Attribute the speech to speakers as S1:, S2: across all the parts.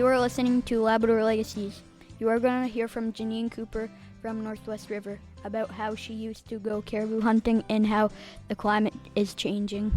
S1: You are listening to Labrador Legacies. You are going to hear from Jeanien Cooper from Northwest River about how she used to go caribou hunting and how the climate is changing.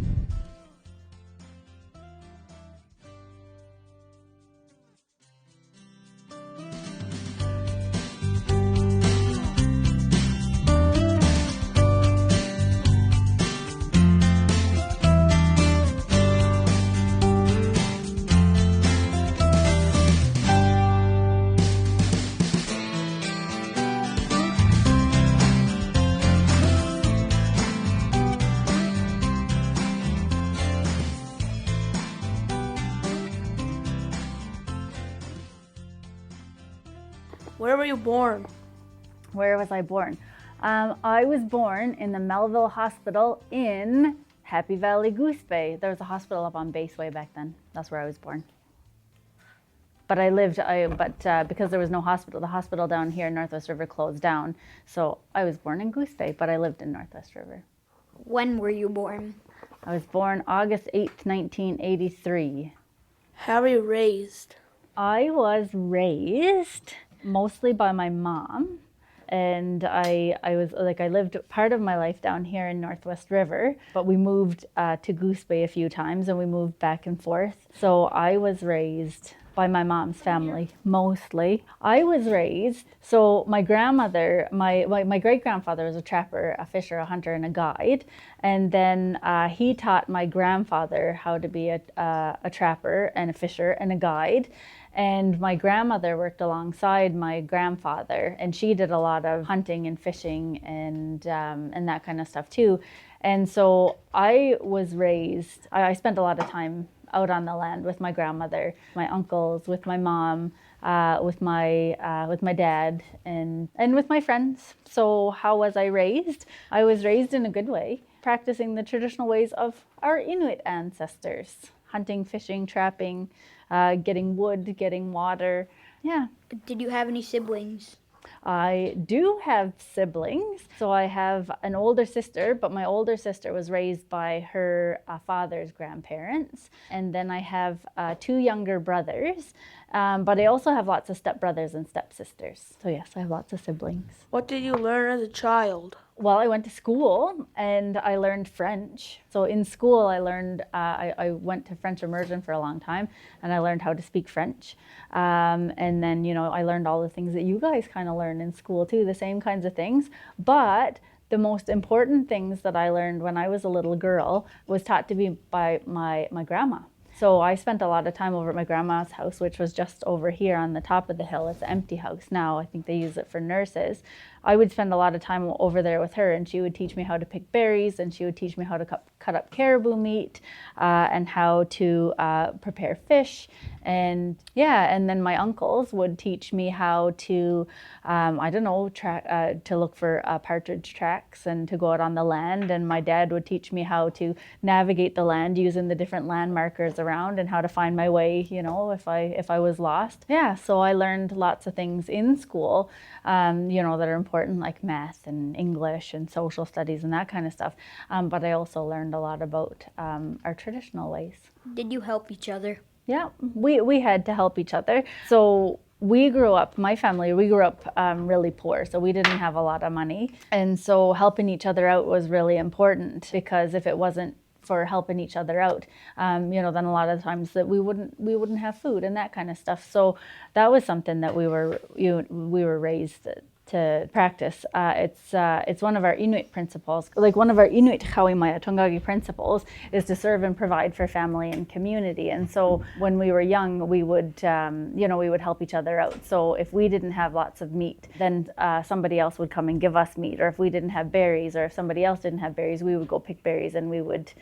S2: Where were you born?
S3: Where was I born? I was born in the Melville Hospital in Happy Valley Goose Bay. There was a hospital up on Baseway back then. That's where I was born. But because there was no hospital, the hospital down here in Northwest River closed down. So I was born in Goose Bay, but I lived in Northwest River.
S1: When were you born?
S3: I was born August 8th, 1983.
S2: How were you raised?
S3: I was raised mostly by my mom, and I lived part of my life down here in Northwest River, but we moved to Goose Bay a few times and we moved back and forth. So I was raised by my mom's family, mostly. I was raised, so my grandmother, my great-grandfather was a trapper, a fisher, a hunter, and a guide. And then he taught my grandfather how to be a trapper and a fisher and a guide. And my grandmother worked alongside my grandfather, and she did a lot of hunting and fishing and that kind of stuff too. And so I was raised, I spent a lot of time out on the land with my grandmother, my uncles, with my mom, with my dad, and with my friends. So how was I raised? I was raised in a good way, practicing the traditional ways of our Inuit ancestors, hunting, fishing, trapping, getting wood, getting water. Yeah.
S1: Did you have any siblings?
S3: I do have siblings. So I have an older sister, but my older sister was raised by her father's grandparents. And then I have two younger brothers, but I also have lots of stepbrothers and stepsisters. So yes, I have lots of siblings.
S2: What did you learn as a child?
S3: Well, I went to school and I learned French. So in school I learned, I went to French immersion for a long time and I learned how to speak French. And then, I learned all the things that you guys kind of learn in school too, the same kinds of things. But the most important things that I learned when I was a little girl was taught to me by my grandma. So I spent a lot of time over at my grandma's house, which was just over here on the top of the hill. It's an empty house now. I think they use it for nurses. I would spend a lot of time over there with her, and she would teach me how to pick berries, and she would teach me how to cut up caribou meat, and how to prepare fish. And then my uncles would teach me how to, to look for partridge tracks and to go out on the land. And my dad would teach me how to navigate the land using the different land markers around and how to find my way, if I was lost. Yeah, so I learned lots of things in school, that are important, like math and English and social studies and that kind of stuff. But I also learned a lot about our traditional ways.
S1: Did you help each other?
S3: Yeah, we had to help each other. So my family grew up really poor, so we didn't have a lot of money. And so helping each other out was really important, because if it wasn't for helping each other out, then a lot of times that we wouldn't have food and that kind of stuff. So that was something that we were raised to practice. It's one of our Inuit principles. Like one of our Inuit Chawimaya Tungagi principles is to serve and provide for family and community. And so when we were young, we would help each other out. So if we didn't have lots of meat, then somebody else would come and give us meat. Or if we didn't have berries, or if somebody else didn't have berries, we would go pick berries and we would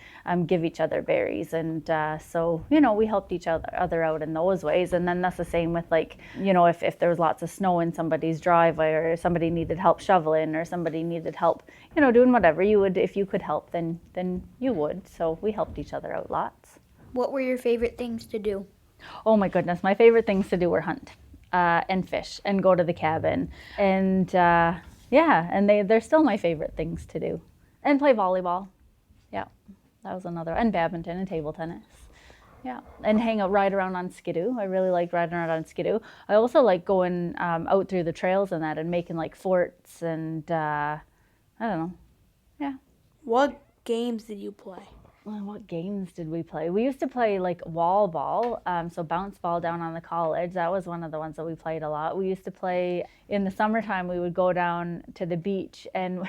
S3: give each other berries. And so we helped each other out in those ways. And then that's the same with if there was lots of snow in somebody's driveway, or somebody needed help shoveling, or somebody needed help, doing whatever, you would, if you could help, then you would. So we helped each other out lots.
S1: What were your favorite things to do?
S3: Oh my goodness, my favorite things to do were hunt and fish and go to the cabin. And and they're still my favorite things to do. And play volleyball. Yeah, that was another. And badminton and table tennis. Yeah, and hang out, ride around on Skidoo. I really liked riding around on Skidoo. I also like going out through the trails and that and making like forts and I don't know. Yeah.
S2: What games did you play?
S3: Well, what games did we play? We used to play like wall ball, so bounce ball down on the college. That was one of the ones that we played a lot. We used to play in the summertime. We would go down to the beach and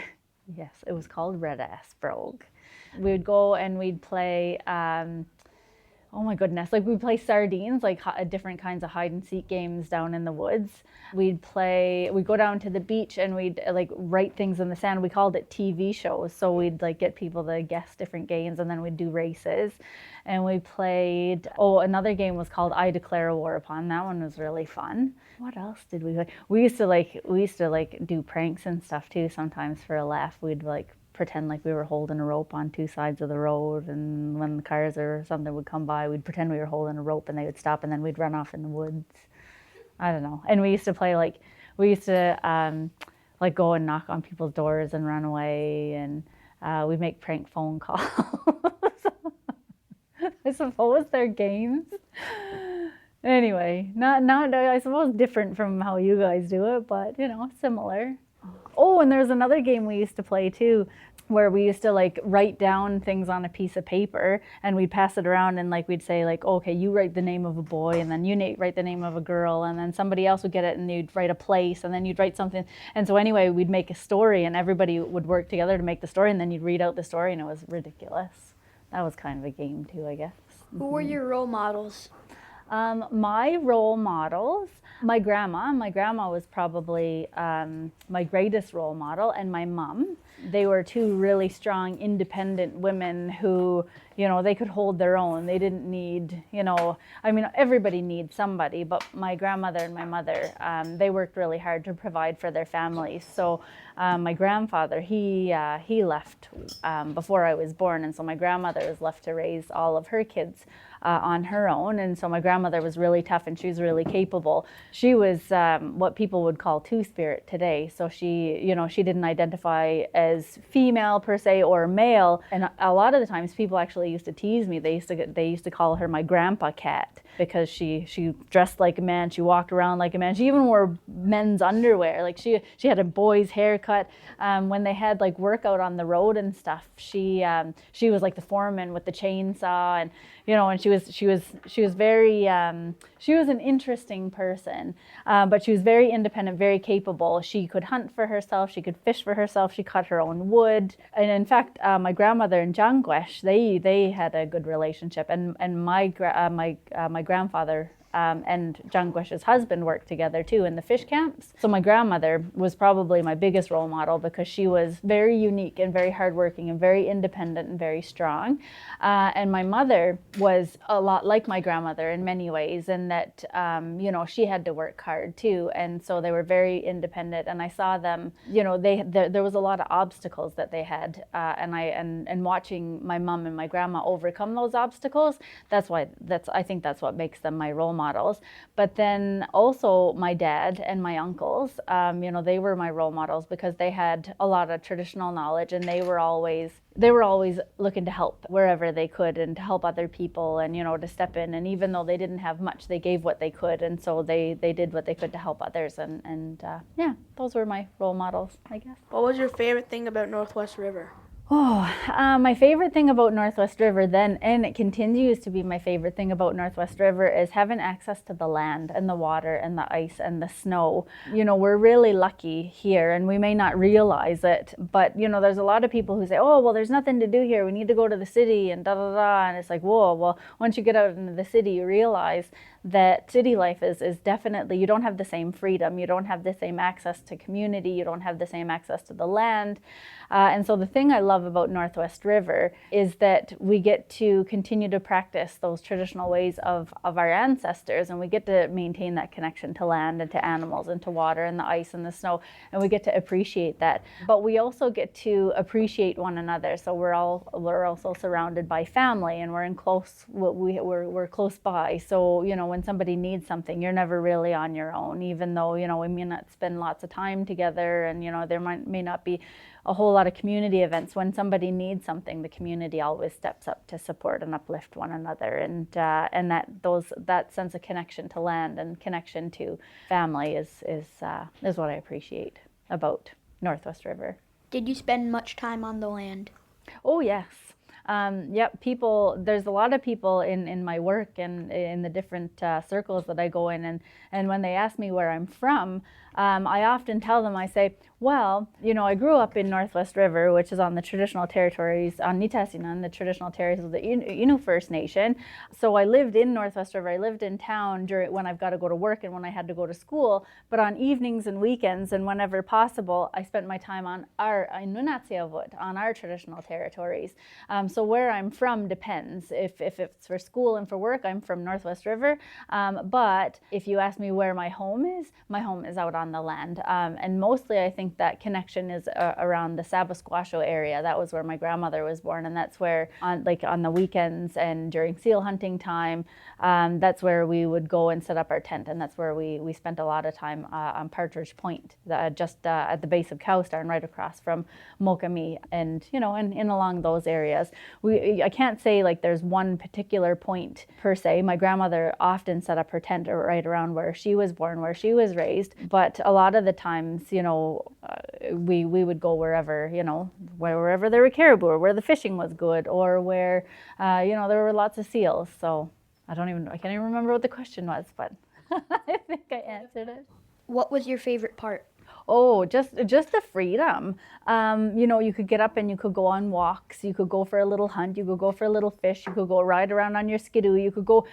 S3: yes, it was called Red Ass Brogue. We would go and we'd play. Oh my goodness, like we'd play sardines, like different kinds of hide and seek games down in the woods. We'd go down to the beach and we'd like write things in the sand. We called it TV shows. So we'd like get people to guess different games and then we'd do races. And we played, another game was called I Declare War Upon. That one was really fun. What else did we play? We used to do pranks and stuff too sometimes for a laugh. We'd like pretend like we were holding a rope on two sides of the road, and when the cars or something would come by, we'd pretend we were holding a rope and they would stop and then we'd run off in the woods. I don't know. And we used to like go and knock on people's doors and run away, and we'd make prank phone calls. I suppose they're games. Anyway, not I suppose different from how you guys do it, but similar. Oh, and there's another game we used to play too, where we used to like write down things on a piece of paper and we'd pass it around and like we'd say like, okay, you write the name of a boy and then you write the name of a girl and then somebody else would get it and you'd write a place and then you'd write something. And so anyway, we'd make a story and everybody would work together to make the story and then you'd read out the story and it was ridiculous. That was kind of a game too, I guess.
S1: Who were your role models?
S3: My role models, my grandma was probably my greatest role model, and my mom. They were two really strong, independent women who, they could hold their own. They didn't need, everybody needs somebody, but my grandmother and my mother, they worked really hard to provide for their families. So my grandfather, he left before I was born, and so my grandmother was left to raise all of her kids on her own. And so my grandmother was really tough and she was really capable. She was what people would call two-spirit today. So she didn't identify as female per se or male. And a lot of the times people actually used to tease me. They used to call her my grandpa cat because she dressed like a man. She walked around like a man. She even wore men's underwear. Like she had a boy's haircut. When they had like workout on the road and stuff, she was like the foreman with the chainsaw, and and she was very she was an interesting person, but she was very independent, very capable. She could hunt for herself, she could fish for herself, she cut her own wood. And in fact, my grandmother and Jangwesh, they had a good relationship, and my grandfather and Jangwesh's husband worked together too in the fish camps. So my grandmother was probably my biggest role model because she was very unique and very hardworking and very independent and very strong. And my mother was a lot like my grandmother in many ways, in that she had to work hard too, and so they were very independent. And I saw them, there was a lot of obstacles that they had, and watching my mom and my grandma overcome those obstacles. I think that's what makes them my role models. But then also my dad and my uncles, they were my role models because they had a lot of traditional knowledge, and they were always looking to help wherever they could and to help other people and to step in. And even though they didn't have much, they gave what they could, and so they did what they could to help others. And those were my role models, I guess.
S2: What was your favorite thing about Northwest River?
S3: My favorite thing about Northwest River then, and it continues to be my favorite thing about Northwest River, is having access to the land and the water and the ice and the snow. We're really lucky here, and we may not realize it, but there's a lot of people who say, oh, well, there's nothing to do here, we need to go to the city and da-da-da, and it's like, whoa, well, once you get out into the city, you realize that city life is definitely, you don't have the same freedom, you don't have the same access to community, you don't have the same access to the land. And so the thing I love about Northwest River is that we get to continue to practice those traditional ways of our ancestors, and we get to maintain that connection to land and to animals and to water and the ice and the snow, and we get to appreciate that. But we also get to appreciate one another. So we're also surrounded by family, and we're close by. So when when somebody needs something, you're never really on your own, even though, we may not spend lots of time together, and, there may not be a whole lot of community events. When somebody needs something, the community always steps up to support and uplift one another. And that sense of connection to land and connection to family is what I appreciate about Northwest River.
S1: Did you spend much time on the land?
S3: Oh, yes. There's a lot of people in my work and in the different circles that I go in, and when they ask me where I'm from, I often tell them, I say, well, I grew up in Northwest River, which is on the traditional territories, on Nitassinan, the traditional territories of the Inuit First Nation. So I lived in Northwest River. I lived in town when I've got to go to work and when I had to go to school. But on evenings and weekends and whenever possible, I spent my time on our Inunatsiavut, on our traditional territories. So where I'm from depends. If it's for school and for work, I'm from Northwest River. But if you ask me where my home is out on the land. And mostly I think that connection is around the Sabasquasho area. That was where my grandmother was born, and that's where on the weekends and during seal hunting time, that's where we would go and set up our tent, and that's where we spent a lot of time on Partridge Point, just at the base of Cowstar and right across from Mokami, and in along those areas. I can't say like there's one particular point per se. My grandmother often set up her tent right around where she was born, where she was raised, but a lot of the times, we would go wherever there were caribou, or where the fishing was good, or where there were lots of seals. So I can't even remember what the question was, but I think I answered it.
S1: What was your favorite part?
S3: Oh, just the freedom. You could get up and you could go on walks. You could go for a little hunt. You could go for a little fish. You could go ride around on your skidoo. You could go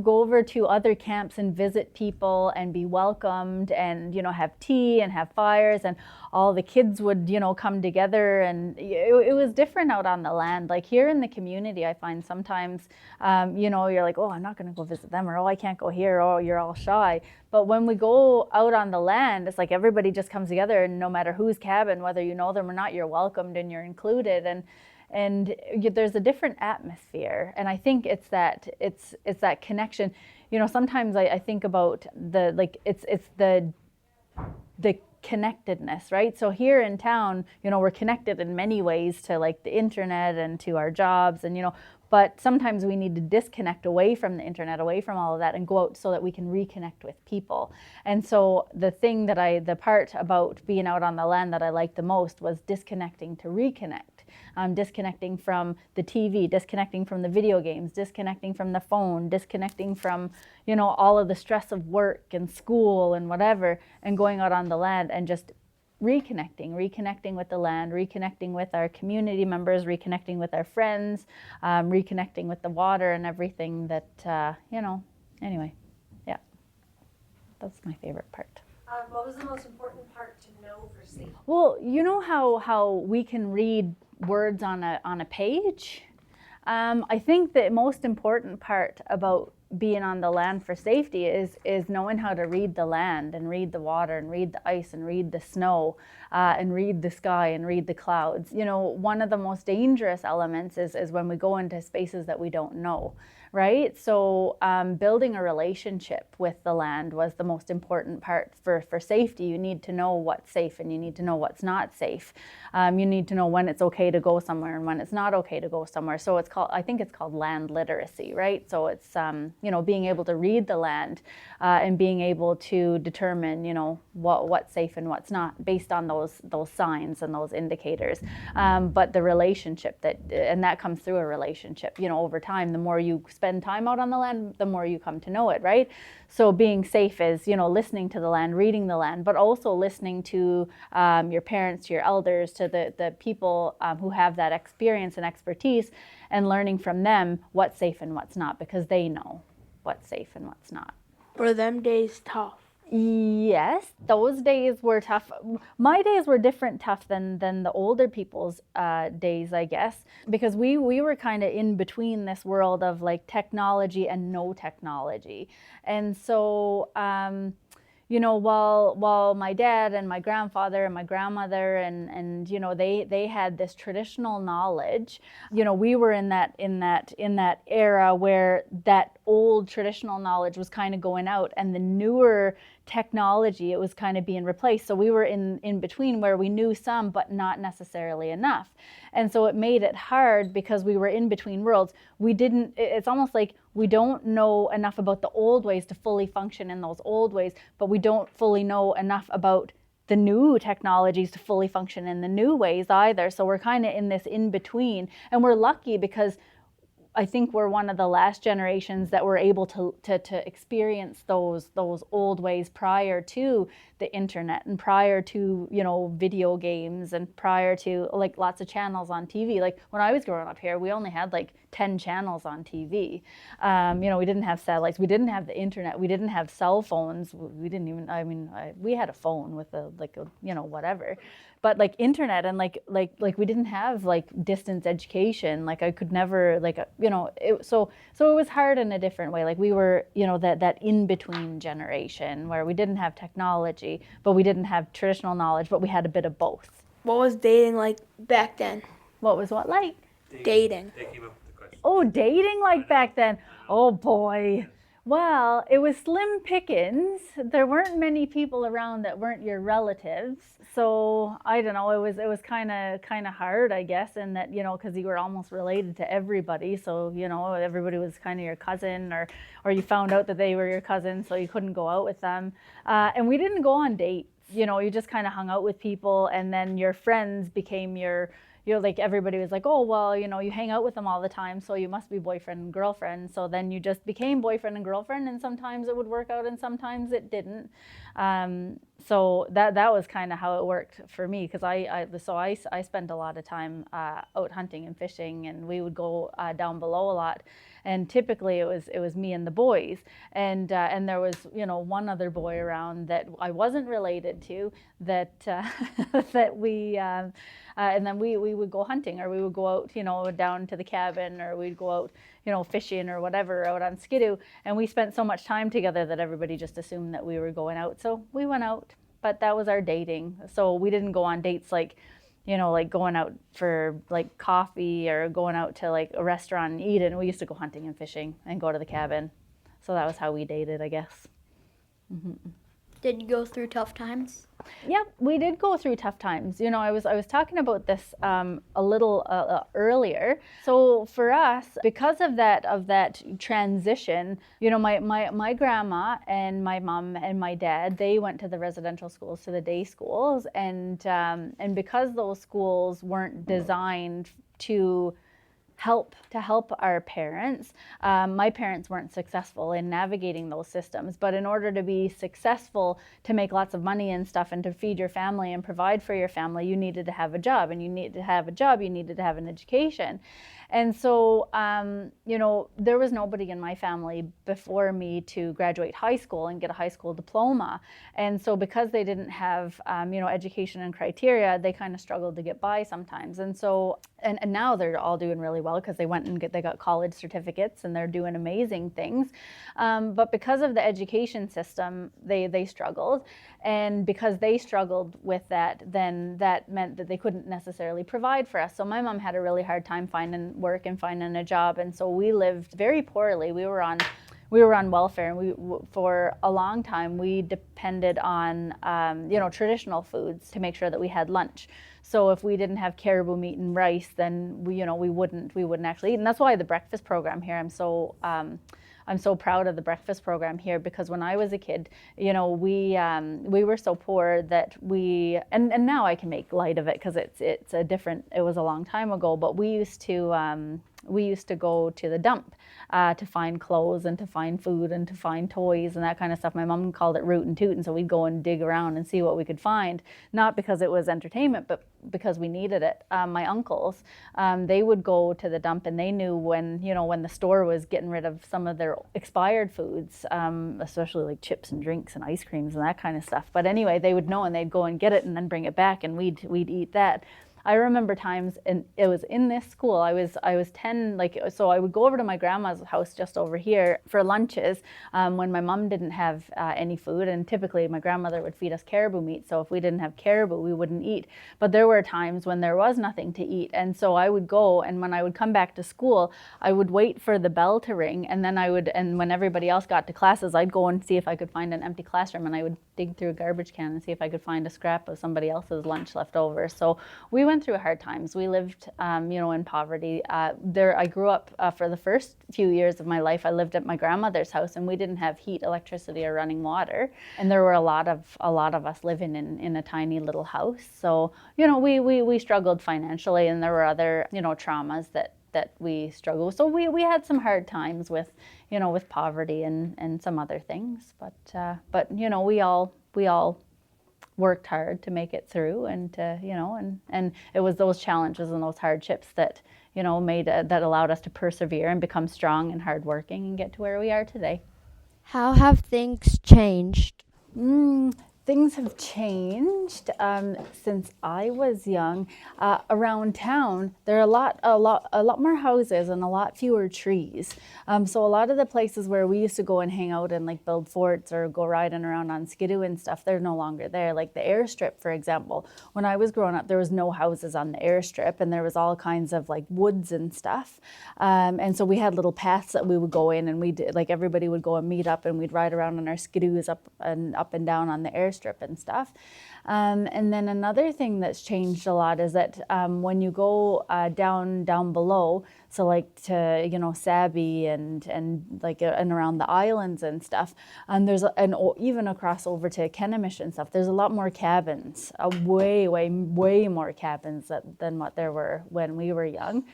S3: over to other camps and visit people and be welcomed, and have tea and have fires, and all the kids would come together, and it was different out on the land. Like here in the community, I find sometimes you're like, oh, I'm not going to go visit them, or oh, I can't go here, or you're all shy. But when we go out on the land, it's like everybody just comes together, and no matter whose cabin, whether you know them or not, you're welcomed and you're included, and there's a different atmosphere. And I think it's that connection. Sometimes I think about it's the connectedness, right? So here in town, we're connected in many ways to like the internet and to our jobs, and but sometimes we need to disconnect away from the internet, away from all of that, and go out so that we can reconnect with people. And so the part about being out on the land that I liked the most was disconnecting to reconnect. Disconnecting from the TV, disconnecting from the video games, disconnecting from the phone, disconnecting from, all of the stress of work and school and whatever, and going out on the land and just reconnecting with the land, reconnecting with our community members, reconnecting with our friends, reconnecting with the water and everything that, anyway, yeah, that's my favorite part.
S4: What was the most important part to know for safety?
S3: Well, you know how we can read words on a page? I think the most important part about being on the land for safety is knowing how to read the land and read the water and read the ice and read the snow and read the sky and read the clouds. One of the most dangerous elements is when we go into spaces that we don't know, right? So building a relationship with the land was the most important part for safety. You need to know what's safe and you need to know what's not safe. You need to know when it's okay to go somewhere and when it's not okay to go somewhere. So I think it's called land literacy, right? So it's being able to read the land and being able to determine what's safe and what's not based on those signs and those indicators. But the relationship that comes through a relationship. Over time, the more you spend time out on the land, the more you come to know it, right? So being safe is listening to the land, reading the land, but also listening to your parents, to your elders, to the people who have that experience and expertise, and learning from them what's safe and what's not, because they know what's safe and what's not.
S2: Were them days tough?
S3: Yes, those days were tough. My days were tough than the older people's days, I guess, because we were kind of in between this world of like technology and no technology. And so, while my dad and my grandfather and my grandmother and they had this traditional knowledge, we were in that era where that old traditional knowledge was kind of going out, and the newer technology, it was kind of being replaced. So we were in between, where we knew some but not necessarily enough. And so it made it hard because we were in between worlds. It's almost like we don't know enough about the old ways to fully function in those old ways, but we don't fully know enough about the new technologies to fully function in the new ways either. So we're kind of in this in between, and we're lucky because I think we're one of the last generations that were able to experience those old ways prior to the internet and prior to video games and prior to like lots of channels on TV. Like when I was growing up here, we only had like 10 channels on TV. We didn't have satellites, we didn't have the internet, we didn't have cell phones. We didn't even. We had a phone with a whatever. But like internet and like we didn't have like distance education. Like I could never so it was hard in a different way. Like we were that in between generation where we didn't have technology, but we didn't have traditional knowledge, but we had a bit of both.
S2: What was dating like back then?
S3: What was what like?
S2: Dating.
S5: They came up with the question.
S3: Oh, dating like back then. Oh boy. Well, it was slim pickings. There weren't many people around that weren't your relatives. So I don't know. It was kind of hard, I guess, in that because you were almost related to everybody. So everybody was kind of your cousin, or you found out that they were your cousin, so you couldn't go out with them. And we didn't go on dates. You just kind of hung out with people, and then your friends became your. Like everybody was like, oh, well, you hang out with them all the time, so you must be boyfriend and girlfriend. So then you just became boyfriend and girlfriend, and sometimes it would work out and sometimes it didn't. So that was kind of how it worked for me, because I spent a lot of time out hunting and fishing, and we would go down below a lot. And typically it was me and the boys, and there was one other boy around that I wasn't related to, that that we and then we would go hunting, or we would go out down to the cabin, or we'd go out fishing or whatever out on Skidoo, and we spent so much time together that everybody just assumed that we were going out. So we went out, but that was our dating. So we didn't go on dates like like going out for like coffee or going out to like a restaurant and eat. And we used to go hunting and fishing and go to the cabin. So that was how we dated, I guess. Mm-hmm.
S1: Did you go through tough times?
S3: Yeah, we did go through tough times. I was talking about this a little earlier. So for us, because of that transition, my grandma and my mom and my dad, they went to the residential schools, to the day schools, and because those schools weren't designed to help our parents. My parents weren't successful in navigating those systems, but in order to be successful, to make lots of money and stuff, and to feed your family and provide for your family, you needed to have a job, and you needed to have a job, you needed to have an education. And so, there was nobody in my family before me to graduate high school and get a high school diploma. And so because they didn't have, education and criteria, they kind of struggled to get by sometimes. And so, and now they're all doing really well because they went and they got college certificates and they're doing amazing things. But because of the education system, they struggled. And because they struggled with that, then that meant that they couldn't necessarily provide for us. So my mom had a really hard time finding work and finding a job, and so we lived very poorly. We were on welfare, and for a long time we depended on traditional foods to make sure that we had lunch. So if we didn't have caribou meat and rice, then we wouldn't actually eat. And that's why the breakfast program here, I'm so proud of the breakfast program here, because when I was a kid, we were so poor that and now I can make light of it because it was a long time ago, but we used to go to the dump to find clothes and to find food and to find toys and that kind of stuff. My mom called it root and toot, and so we'd go and dig around and see what we could find, not because it was entertainment, but because we needed it. My uncles, they would go to the dump, and they knew when the store was getting rid of some of their expired foods, especially like chips and drinks and ice creams and that kind of stuff. But anyway, they would know, and they'd go and get it and then bring it back, and we'd eat that. I remember times, and it was in this school, I was 10, like, so I would go over to my grandma's house just over here for lunches when my mom didn't have any food, and typically my grandmother would feed us caribou meat, so if we didn't have caribou, we wouldn't eat. But there were times when there was nothing to eat, and so I would go, and when I would come back to school, I would wait for the bell to ring, and then and when everybody else got to classes, I'd go and see if I could find an empty classroom, and I would dig through a garbage can and see if I could find a scrap of somebody else's lunch left over. So we went through hard times. We lived, in poverty. I grew up for the first few years of my life. I lived at my grandmother's house, and we didn't have heat, electricity, or running water. And there were a lot of us living in a tiny little house. So we struggled financially, and there were other traumas that we struggled with. So we had some hard times with poverty and some other things. But we all worked hard to make it through, and and it was those challenges and those hardships that that allowed us to persevere and become strong and hardworking and get to where we are today.
S5: How have things changed?
S3: Things have changed since I was young. Around town, there are a lot more houses and a lot fewer trees. So a lot of the places where we used to go and hang out and like build forts or go riding around on skidoo and stuff, they're no longer there. Like the airstrip, for example. When I was growing up, there was no houses on the airstrip, and there was all kinds of like woods and stuff. And so we had little paths that we would go in, and everybody would go and meet up, and we'd ride around on our skidoos up and down on the airstrip and stuff. And then another thing that's changed a lot is that when you go down below, so like to Sabi and around the islands and stuff, and even across over to Kenemish and stuff, there's a lot more cabins, way more cabins than what there were when we were young.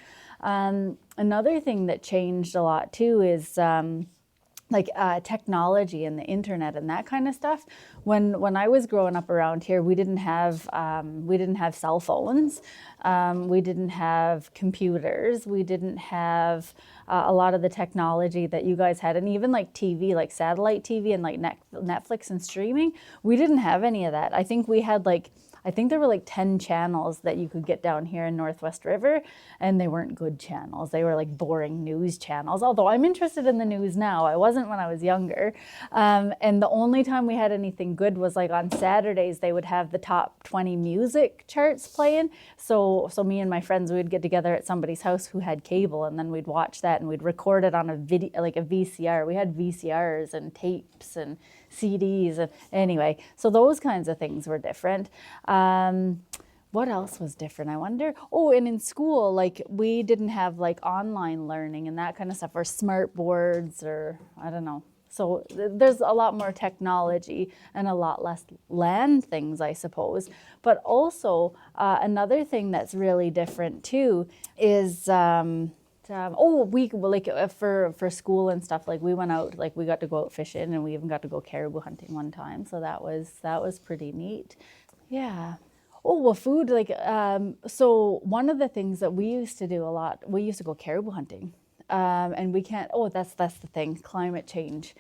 S3: Another thing that changed a lot too is technology and the internet and that kind of stuff. When I was growing up around here, we didn't have cell phones, we didn't have computers, we didn't have a lot of the technology that you guys had, and even like TV, like satellite TV and like Netflix and streaming. We didn't have any of that. I think there were like 10 channels that you could get down here in Northwest River, and they weren't good channels. They were like boring news channels, although I'm interested in the news now. I wasn't when I was younger. And the only time we had anything good was like on Saturdays, they would have the top 20 music charts playing. So me and my friends, we would get together at somebody's house who had cable, and then we'd watch that, and we'd record it on a video, like a VCR. We had VCRs and tapes and CDs, and anyway, so those kinds of things were different. What else was different, I wonder? Oh, and in school, like we didn't have like online learning and that kind of stuff, or smart boards, or I don't know. So there's a lot more technology and a lot less land things, I suppose. But also another thing that's really different too is for school and stuff, like we went out, like we got to go out fishing, and we even got to go caribou hunting one time. So that was pretty neat. Yeah. Oh, well, food, so one of the things that we used to do a lot, we used to go caribou hunting. And we can't, that's the thing, climate change.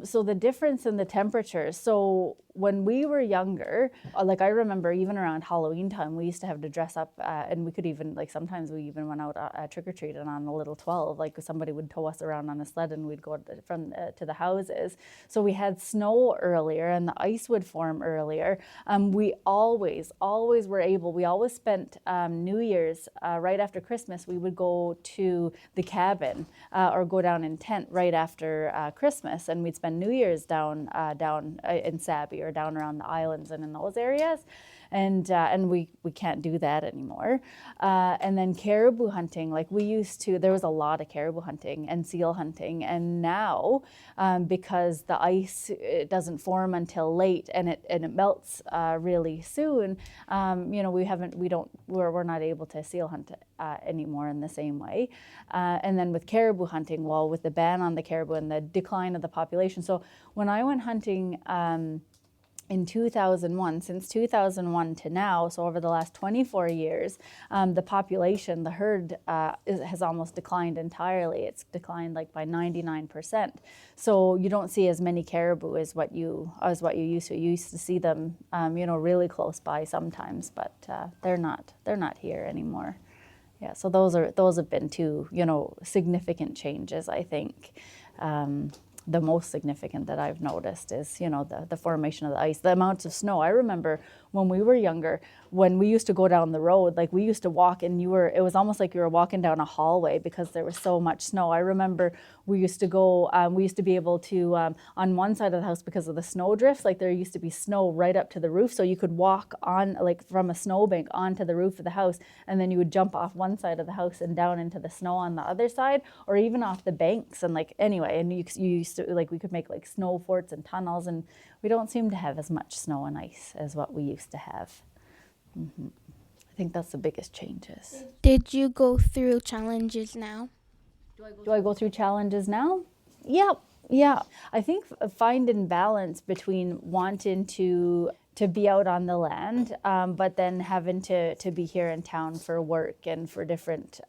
S3: So the difference in the temperatures. So when we were younger, like I remember even around Halloween time, we used to have to dress up and we could even, like sometimes we even went out trick-or-treating on a little 12, like somebody would tow us around on a sled and we'd go to the houses. So we had snow earlier and the ice would form earlier. We always were able, we always spent New Year's right after Christmas, we would go to the cabin or go down in tent right after Christmas, and we'd spend New Year's down in Sabi or down around the islands and in those areas. And we can't do that anymore. And then caribou hunting, like we used to, there was a lot of caribou hunting and seal hunting. And now, because the ice, it doesn't form until late and it melts really soon, we're not able to seal hunt anymore in the same way. And then with caribou hunting, well, with the ban on the caribou and the decline of the population. So when I went hunting, in 2001, since 2001 to now, so over the last 24 years, the population, the herd, has almost declined entirely. It's declined like by 99%. So you don't see as many caribou as what you used to. You used to see them, really close by sometimes, but they're not here anymore. Yeah, so those have been two, significant changes, I think. The most significant that I've noticed is, the formation of the ice, the amounts of snow. I remember when we were younger, when we used to go down the road, like we used to walk and it was almost like you were walking down a hallway because there was so much snow. I remember we used to be able to, on one side of the house because of the snow drifts, like there used to be snow right up to the roof. So you could walk on, like from a snowbank onto the roof of the house, and then you would jump off one side of the house and down into the snow on the other side, or even off the banks. And and you used to, we could make like snow forts and tunnels, and we don't seem to have as much snow and ice as what we used to have. I think that's the biggest changes.
S1: Did you go through challenges now?
S3: Do I go through challenges now? Yeah. I think finding balance between wanting to be out on the land, but then having to be here in town for work and for different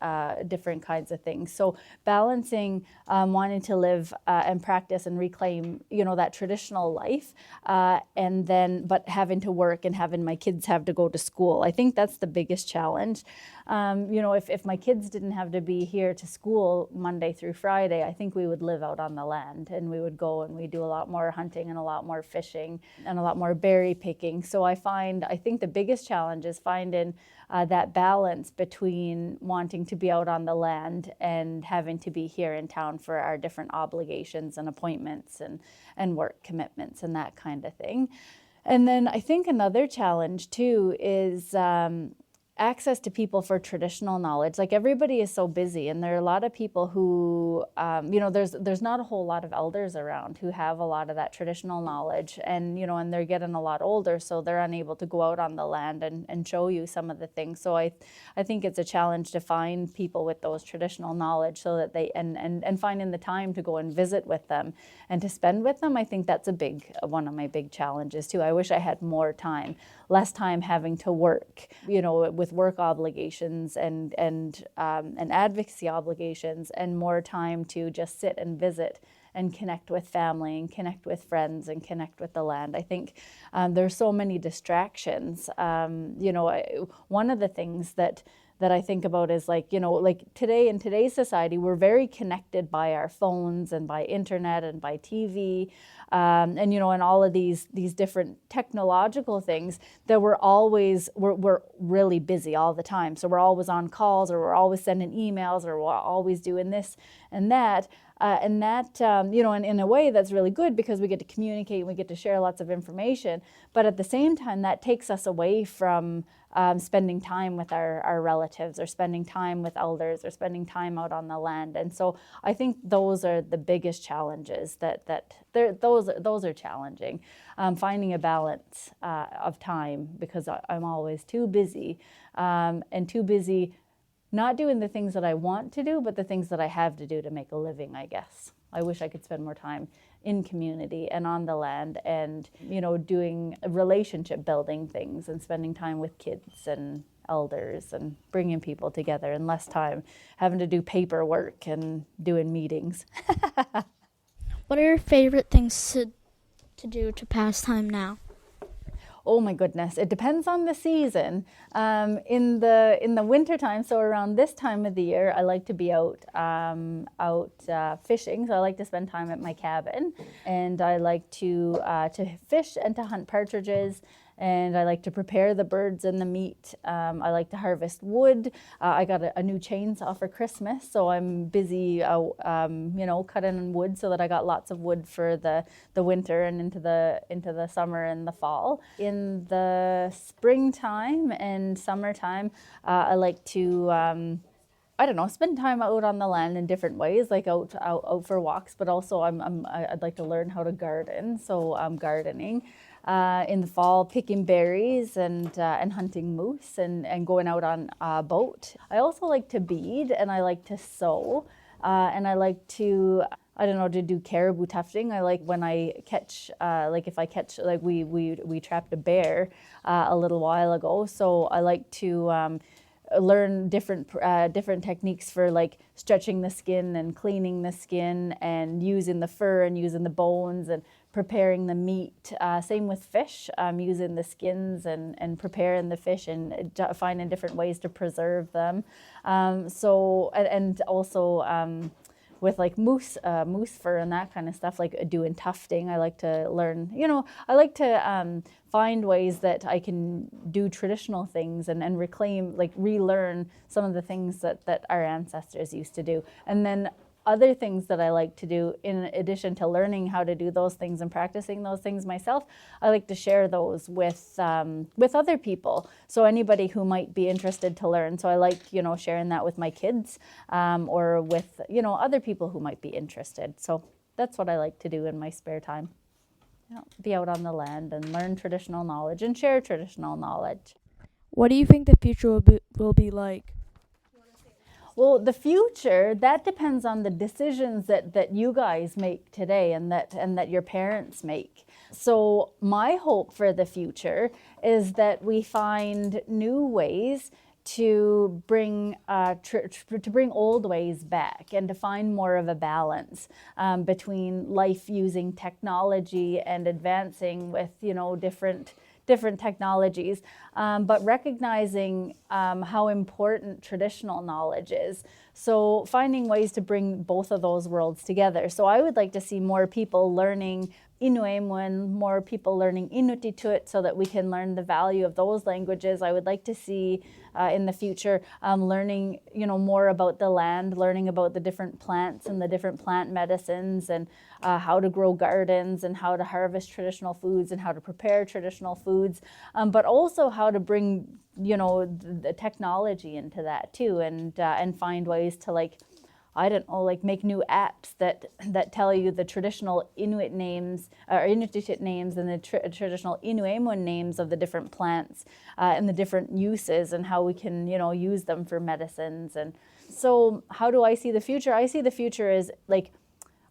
S3: kinds of things. So balancing wanting to live and practice and reclaim, that traditional life, and then but having to work and having my kids have to go to school. I think that's the biggest challenge. If my kids didn't have to be here to school Monday through Friday, I think we would live out on the land and we would go and we do a lot more hunting and a lot more fishing and a lot more berry picking. So I think the biggest challenge is finding that balance between wanting to be out on the land and having to be here in town for our different obligations and appointments and work commitments and that kind of thing. And then I think another challenge too is access to people for traditional knowledge. Like everybody is so busy, and there are a lot of people who, there's not a whole lot of elders around who have a lot of that traditional knowledge, and and they're getting a lot older, so they're unable to go out on the land and show you some of the things. So I think it's a challenge to find people with those traditional knowledge, so that they and finding the time to go and visit with them and to spend with them. I think that's one of my big challenges too. I wish I had more time, less time having to work, with work obligations and advocacy obligations, and more time to just sit and visit and connect with family and connect with friends and connect with the land. I think there's so many distractions. One of the things that I think about is today in today's society, we're very connected by our phones and by internet and by TV, and all of these different technological things that we're really busy all the time. So we're always on calls, or we're always sending emails, or we're always doing this and that. And in a way that's really good because we get to communicate, we get to share lots of information, but at the same time that takes us away from spending time with our relatives, or spending time with elders, or spending time out on the land. And so I think those are the biggest challenges those are challenging. Finding a balance of time, because I'm always too busy, and too busy not doing the things that I want to do, but the things that I have to do to make a living, I guess. I wish I could spend more time in community and on the land and, doing relationship building things and spending time with kids and elders and bringing people together, and less time having to do paperwork and doing meetings.
S1: What are your favorite things to do to pass time now?
S3: Oh my goodness, it depends on the season. In the wintertime, so around this time of the year, I like to be out fishing. So I like to spend time at my cabin, and I like to fish and to hunt partridges. And I like to prepare the birds and the meat. I like to harvest wood. I got a new chainsaw for Christmas, so I'm busy, cutting wood so that I got lots of wood for the winter and into the summer and the fall. In the springtime and summertime, I like to spend time out on the land in different ways, like out for walks. But also, I'd like to learn how to garden, so I'm gardening. In the fall, picking berries and hunting moose and going out on a boat. I also like to bead, and I like to sew, and I like to I don't know, to do caribou tufting. I like when I catch, if I catch, we trapped a bear a little while ago. So I like to learn different techniques for like stretching the skin and cleaning the skin and using the fur and using the bones and preparing the meat. Same with fish, using the skins and preparing the fish and finding different ways to preserve them. And also with like moose fur and that kind of stuff, like doing tufting. I like to learn, I like to find ways that I can do traditional things and relearn some of the things that our ancestors used to do. And then other things that I like to do, in addition to learning how to do those things and practicing those things myself, I like to share those with other people. So anybody who might be interested to learn. So I like, sharing that with my kids or with, other people who might be interested. So that's what I like to do in my spare time. Be out on the land and learn traditional knowledge and share traditional knowledge.
S6: What do you think the future will be like?
S3: Well, the future, that depends on the decisions that you guys make today and that your parents make. So my hope for the future is that we find new ways to bring old ways back and to find more of a balance between life using technology and advancing with different technologies, but recognizing how important traditional knowledge is. So finding ways to bring both of those worlds together. So I would like to see more people learning Inuit, more people learning Inuktitut so that we can learn the value of those languages. I would like to see in the future learning more about the land, learning about the different plants and the different plant medicines and how to grow gardens and how to harvest traditional foods and how to prepare traditional foods, but also how to bring the technology into that too, and find ways to make new apps that tell you the traditional Inuit names or Inuktitut names and the traditional Inuit names of the different plants and the different uses and how we can use them for medicines. And so how do I see the future? I see the future as like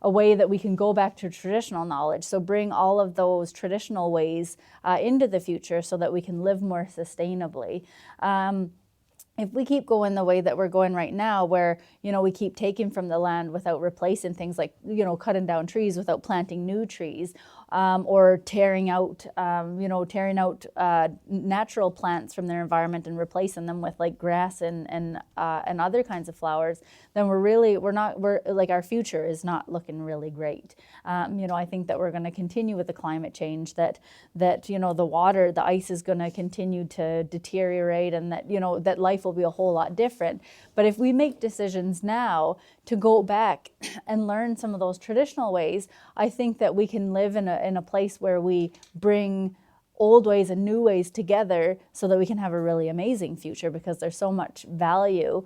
S3: a way that we can go back to traditional knowledge. So bring all of those traditional ways into the future so that we can live more sustainably. If we keep going the way that we're going right now, where, we keep taking from the land without replacing things like, cutting down trees without planting new trees, or tearing out natural plants from their environment and replacing them with like grass and other kinds of flowers, then our future is not looking really great. I think that we're going to continue with the climate change, that the ice is going to continue to deteriorate, and that life will be a whole lot different. But if we make decisions now to go back and learn some of those traditional ways, I think that we can live in a place where we bring old ways and new ways together so that we can have a really amazing future, because there's so much value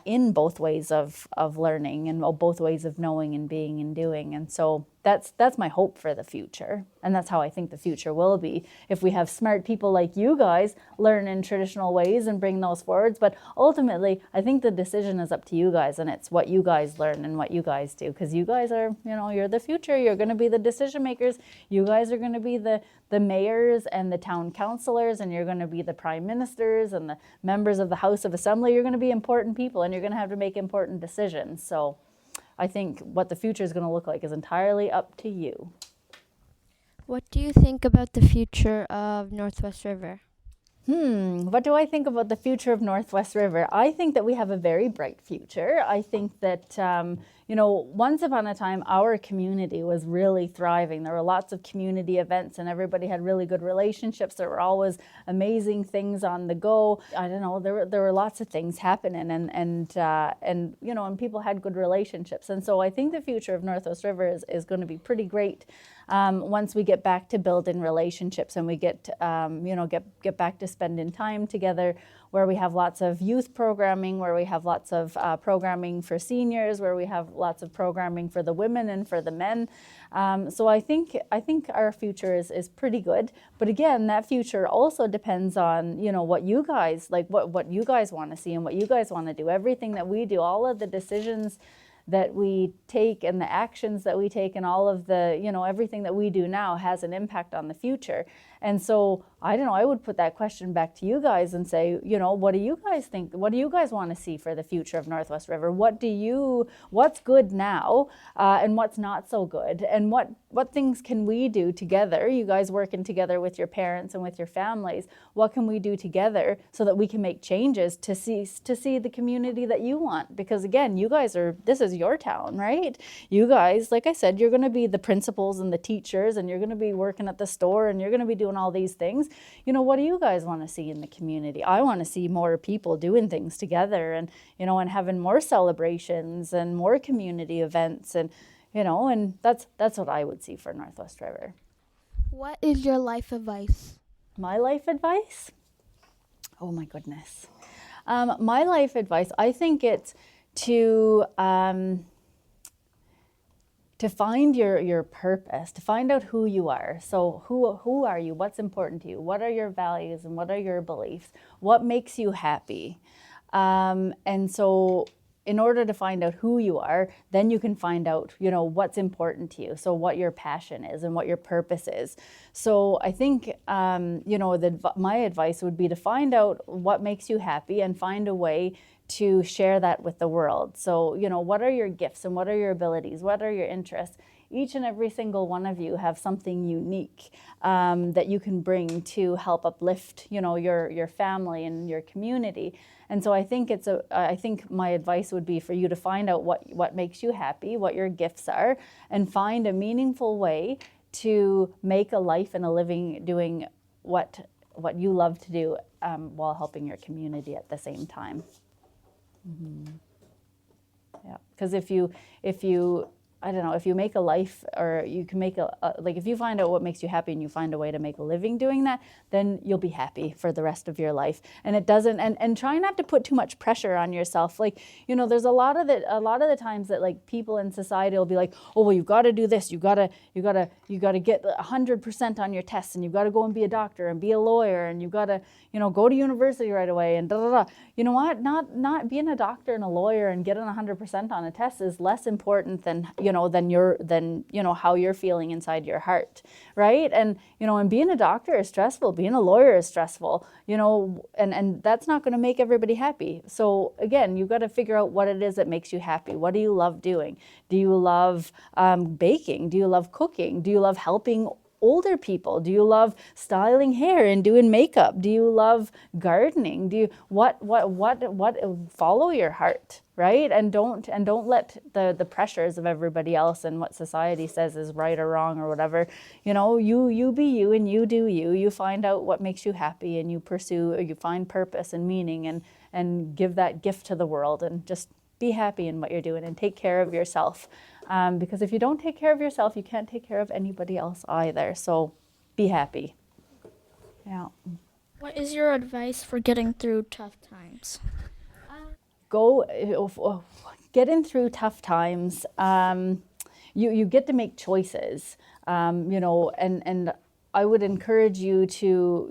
S3: in both ways of learning and both ways of knowing and being and doing. And so that's my hope for the future. And that's how I think the future will be, if we have smart people like you guys learn in traditional ways and bring those forwards. But ultimately, I think the decision is up to you guys, and it's what you guys learn and what you guys do, because you guys are, you're the future. You're going to be the decision makers. You guys are going to be the mayors and the town councilors, and you're going to be the prime ministers and the members of the House of Assembly. You're going to be important people, and you're going to have to make important decisions. So I think what the future is going to look like is entirely up to you.
S5: What do you think about the future of Northwest River?
S3: What do I think about the future of Northwest River? I think that we have a very bright future. I think that, once upon a time, our community was really thriving. There were lots of community events and everybody had really good relationships. There were always amazing things on the go. I don't know, there were lots of things happening and people had good relationships. And so I think the future of Northwest River is going to be pretty great once we get back to building relationships and we get back to spending time together, where we have lots of youth programming, where we have lots of programming for seniors, where we have lots of programming for the women and for the men. So I think our future is pretty good. But again, that future also depends on what you guys like, what you guys want to see and what you guys want to do. Everything that we do, all of the decisions that we take and the actions that we take and all of the, everything that we do now has an impact on the future. And so, I don't know, I would put that question back to you guys and say, what do you guys think? What do you guys want to see for the future of Northwest River? What's good now and what's not so good? And what things can we do together? You guys working together with your parents and with your families, what can we do together so that we can make changes to see the community that you want? Because again, this is your town, right? You guys, like I said, you're going to be the principals and the teachers, and you're going to be working at the store, and you're going to be doing all these things. What do you guys want to see in the community? I want to see more people doing things together, and and having more celebrations and more community events, and and that's what I would see for Northwest River.
S1: What is your life advice?
S3: My life advice? Oh my goodness. My life advice, I think it's to find your purpose, to find out who you are. So who are you? What's important to you? What are your values and what are your beliefs? What makes you happy? And so in order to find out who you are, then you can find out, what's important to you. So what your passion is and what your purpose is. So I think, my advice would be to find out what makes you happy and find a way to share that with the world. So, what are your gifts and what are your abilities? What are your interests? Each and every single one of you have something unique that you can bring to help uplift, your family and your community. And so I think I think my advice would be for you to find out what makes you happy, what your gifts are, and find a meaningful way to make a life and a living doing what you love to do while helping your community at the same time. Mm-hmm. Yeah, because if you I don't know, if you make a life, or you can make if you find out what makes you happy and you find a way to make a living doing that, then you'll be happy for the rest of your life. And it doesn't, and try not to put too much pressure on yourself. There's a lot of the times that people in society will be like, oh, well, you've got to do this. You got to get 100% on your tests, and you've got to go and be a doctor and be a lawyer, and you've got to, go to university right away, and da da da. You know what? Not being a doctor and a lawyer and getting 100% on a test is less important than how you're feeling inside your heart, right? And and being a doctor is stressful, being a lawyer is stressful, and that's not going to make everybody happy. So again, you've got to figure out what it is that makes you happy. What do you love doing? Do you love baking? Do you love cooking? Do you love helping older people? Do you love styling hair and doing makeup? Do you love gardening? Do you what follow your heart, right? And don't let the pressures of everybody else and what society says is right or wrong or whatever. You be you and you do you. You find out what makes you happy and you pursue, or you find purpose and meaning and give that gift to the world, and just be happy in what you're doing and take care of yourself. Because if you don't take care of yourself, you can't take care of anybody else either. So be happy. Yeah.
S1: What is your advice for getting through tough times?
S3: Getting through tough times. You get to make choices. And I would encourage you to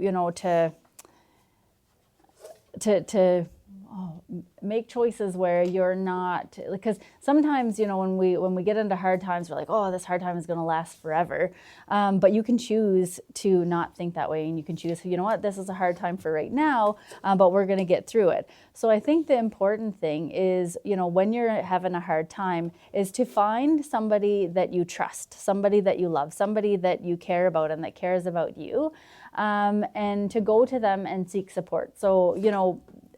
S3: make choices where you're not, because sometimes when we get into hard times, we're like, oh, this hard time is going to last forever, but you can choose to not think that way, and you can choose, this is a hard time for right now, but we're going to get through it. So I think the important thing is, when you're having a hard time, is to find somebody that you trust, somebody that you love, somebody that you care about and that cares about you, and to go to them and seek support. So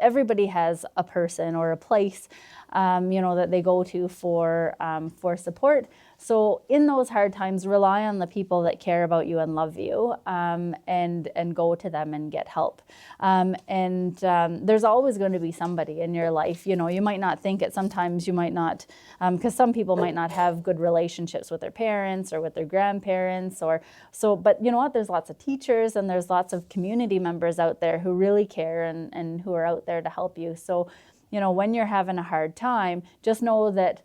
S3: everybody has a person or a place, that they go to for support. So in those hard times, rely on the people that care about you and love you, and go to them and get help. There's always going to be somebody in your life. You might not think it. Sometimes you might not, because some people might not have good relationships with their parents or with their grandparents, but you know what? There's lots of teachers and there's lots of community members out there who really care and who are out there to help you. So, when you're having a hard time, just know that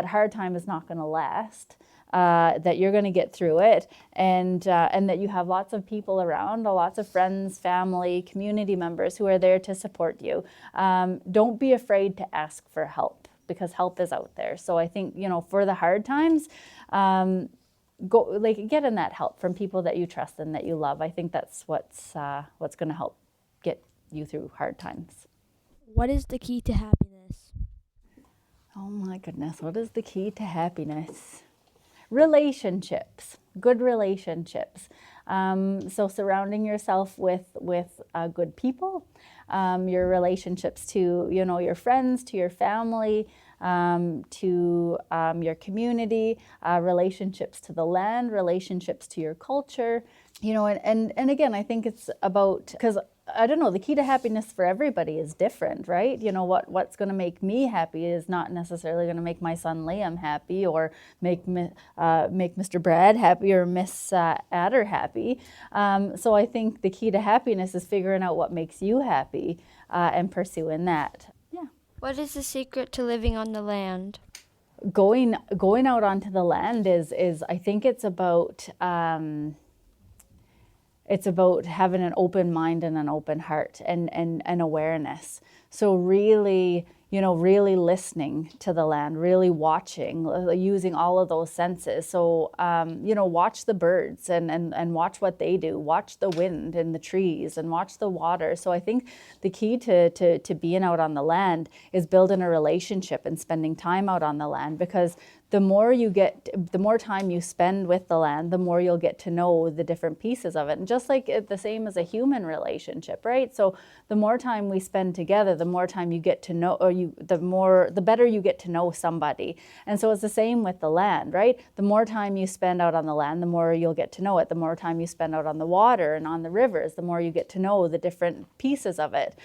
S3: hard time is not going to last, that you're going to get through it, and that you have lots of people around, lots of friends, family, community members who are there to support you. Don't be afraid to ask for help, because help is out there. So I think, for the hard times, get in that help from people that you trust and that you love. I think that's what's going to help get you through hard times.
S6: What is the key to happiness?
S3: Oh my goodness, what is the key to happiness? Relationships, good relationships. So surrounding yourself with good people, your relationships to, your friends, to your family, to your community, relationships to the land, relationships to your culture, and again, I think it's about, because I don't know, the key to happiness for everybody is different, right? What's going to make me happy is not necessarily going to make my son Liam happy, or make Mr. Brad happy, or Miss Adder happy. So I think the key to happiness is figuring out what makes you happy and pursuing that. Yeah.
S5: What is the secret to living on the land?
S3: Going out onto the land is I think it's about having an open mind and an open heart and awareness. So really, really listening to the land, really watching, using all of those senses. So, watch the birds and watch what they do, watch the wind and the trees and watch the water. So I think the key to being out on the land is building a relationship and spending time out on the land, because the more time you spend with the land, the more you'll get to know the different pieces of it. And just like the same as a human relationship, right? So the more time we spend together, the more time you get to know, the better you get to know somebody. And so it's the same with the land, right? The more time you spend out on the land, the more you'll get to know it. The more time you spend out on the water and on the rivers, the more you get to know the different pieces of it.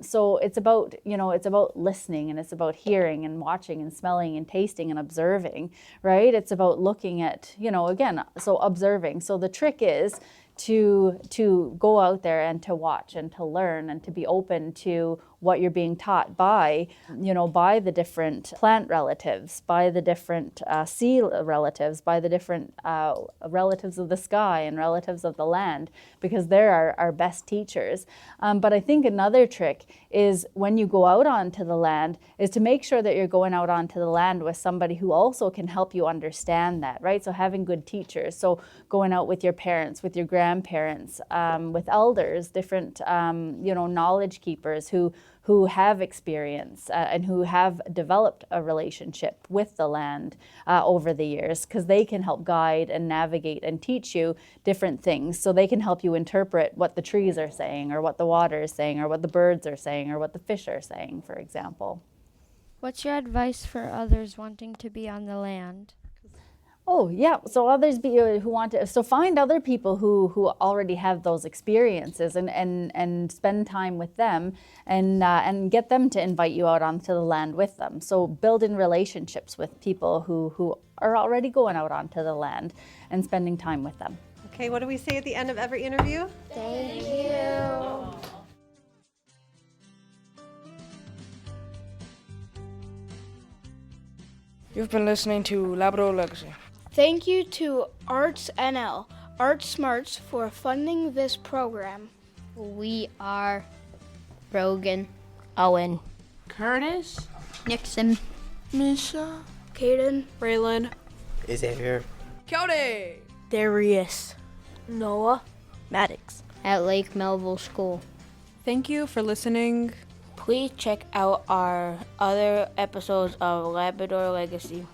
S3: So it's about, it's about listening, and it's about hearing and watching and smelling and tasting and observing, right? It's about looking at, again, so observing. So the trick is to go out there and to watch and to learn and to be open to what you're being taught by the different plant relatives, by the different sea relatives, by the different relatives of the sky and relatives of the land, because they're our best teachers. But I think another trick is, when you go out onto the land, is to make sure that you're going out onto the land with somebody who also can help you understand that, right? So having good teachers. So going out with your parents, with your grandparents, with elders, different, knowledge keepers who have experience and who have developed a relationship with the land over the years, because they can help guide and navigate and teach you different things. So they can help you interpret what the trees are saying, or what the water is saying, or what the birds are saying, or what the fish are saying, for example.
S5: What's your advice for others wanting to be on the land?
S3: Oh, yeah. So others who want to, so find other people who already have those experiences, and spend time with them, and get them to invite you out onto the land with them. So building relationships with people who are already going out onto the land and spending time with them.
S7: Okay, what do we say at the end of every interview?
S1: Thank you.
S8: You've been listening to Labrador Legacy.
S9: Thank you to ArtsNL, ArtsSmarts, for funding this program.
S1: We are Rogan, Owen,
S2: Curtis,
S1: Nixon,
S2: Misha,
S9: Caden,
S7: Raylan,
S10: Xavier,
S8: Cody!
S2: Darius,
S9: Noah,
S2: Maddox.
S1: at Lake Melville School.
S7: thank you for listening.
S2: Please check out our other episodes of Labrador Legacy.